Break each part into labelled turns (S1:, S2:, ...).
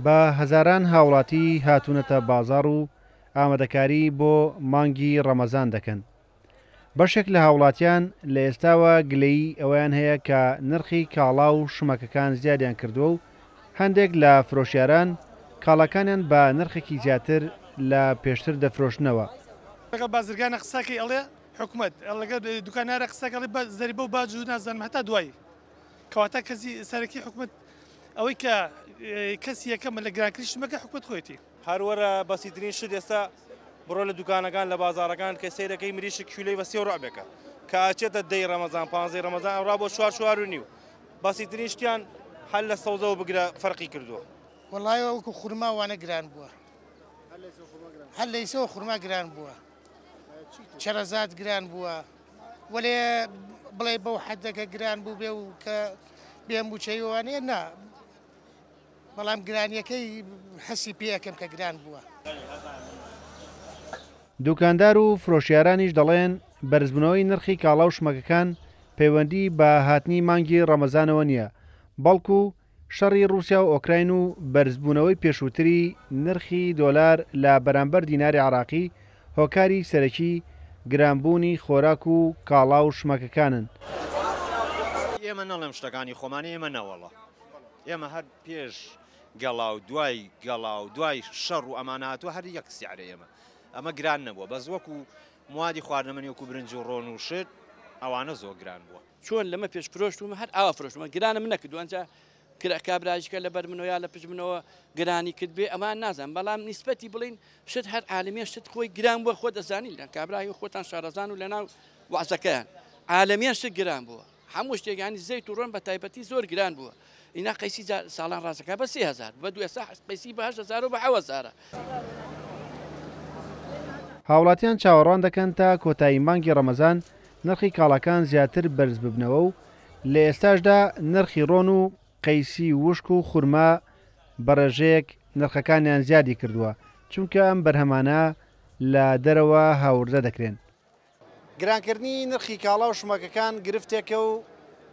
S1: بە هەزاران هاوڵاتی هاتوونەتە بازاڕ و ئامادەکاری بۆ مانگی ڕەمەزان دەکەن. بەشێک لە هاوڵاتیان لە ئێستاوە گلەیی ئەویان هەیە کە نرخی کاڵا و شمەکەکان زیادیان کردووە و هەندێک لە فرۆشیاران کاڵەکانیان بە نرخێکی زیاتر لە پێشتر دەفرۆشنەوە.
S2: بازرگانە قساکی ئەڵێ حکوومەت ئەلگە دوکانارە قسەکەڵی زەریبە و باج و نازانم هەتا دوایی کەواتە کەسی سەرەکی حکوومەت ئەوەی کە کەسی یەکەمە لە گرانکردنی شمەکە حکوومەت خۆیەتی
S3: هەروەرە بەسیترین شت ئێستا بڕۆ لە دوکانەکان لە بازارەکان کە سیرەکەی مریشک کیلۆی بە 30 ڕابێکە کە ئاچێتە دەی ڕەمەزان 15 ڕەمەزان ئەوڕا بۆ 4.5 بەسیترین شتیان هەل لە سەوزەوە بگرە فەرقی کردووە.
S4: وەڵای وەکو خورما وانە گران بووە، هەل لە ئیسەوە خورما گران بووە، چەرەزات گران بووە، وەلێ بڵێ بەو حەدەکە گران بوو بێ و کە بێم بچەیوانەیە نا، بەڵام گرانیەکەی حەسی پێیەکەم کە گران بووە.
S1: دوکاندار و فرۆشیارانیش دەڵێن بەرزبوونەوەی نرخی کاڵا و شمەکەکان پەیوەندی بە هاتنی مانگی ڕەمەزانەوە نییە، بەڵکو شەڕی رووسیا و ئۆکراین و بەرزبوونەوەی پێشووتری نرخی دۆلار لە بەرامبەر دیناری عراقی هۆکاری سەرەکی گرانبوونی خۆراک و کاڵا و شمەکەکانن.
S5: ئێمە نەڵێم شتەکانی خۆمانی ئێمە نەوەڵە، ئێمە هەر پێش گەڵا و دوای گەڵا و دوای شەڕ و ئەماناتوە هەر یەک سیعرە ئەمە گران نەبووە، بەس وەکو موادی خواردنەمەنی وەکو برنج و ڕۆن و شت ئەوانە زۆر گران بووە.
S6: چۆن لەمە پێش فرۆشتومە هەر ئاوا فرۆشتمە گرانە من نەکردو ئەنجا کابراژیکە لە بەر منەوە لە پشمنەوە گرانی کرد بێ ئەمان نازان، بەڵام نیسبەتی بڵین شت هەر عالمیە شت خۆی گران بووە خۆ دەزانی لە کابرای خۆتان شارەزان و لەناو وعزەکەیان عالمیان شت گران بووە، هەموو شتێکانی زەیت و ڕۆن بە تایبەتی زۆر گران بووە. ئینا قەیسی ساڵان ڕاستەکە بە 3000 بە دوێ قەیسی بە 8000 و بە 7000.
S1: هاوڵاتیان چاوەڕوان دەکەن تا کۆتایی مانگی ڕەمەزان نرخی کاڵەکان زیاتر بەرز ببنەوە و لە ئێستاشدا نرخی ڕۆن و قەیسی وشک و خورما بەڕێژەیەک نرخەکانیان زیادی کردووە چونکە ئەم بەرهەمانە لە دەرەوە هاوردە دەکرێن. گرانکردنی نرخی کاڵا و شمەکەکان گرفتێکە و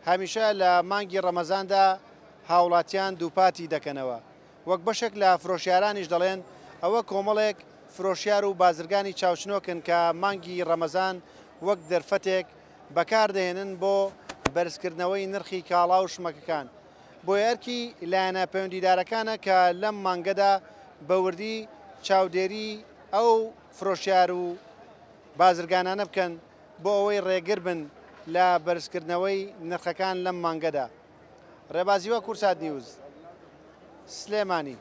S1: هەمیشە لە مانگی ڕەمەزاندا هاوڵاتیان دووپاتی دەکەنەوە. وەک بەشێک لە فرۆشیارانیش دەڵێن ئەوە کۆمەڵێک فرۆشیار و بازرگانی چاوچنۆکن کە مانگی ڕەمەزان وەک دەرفەتێک بەکاردێنن بۆ بەرزکردنەوەی نرخی کاڵا و شمەکەکان. بۆ یارکی لایەنە پەیوەندیدارەکانە کە لەم مانگەدا بەوردی چاودێری ئەو فرۆشیار و بازرگانانە بکەن بۆ ئەوەی ڕێگر بن لە بەرزکردنەوەی نرخەکان لەم مانگەدا. ڕێبازیوە کورسات نیوز سلێمانی.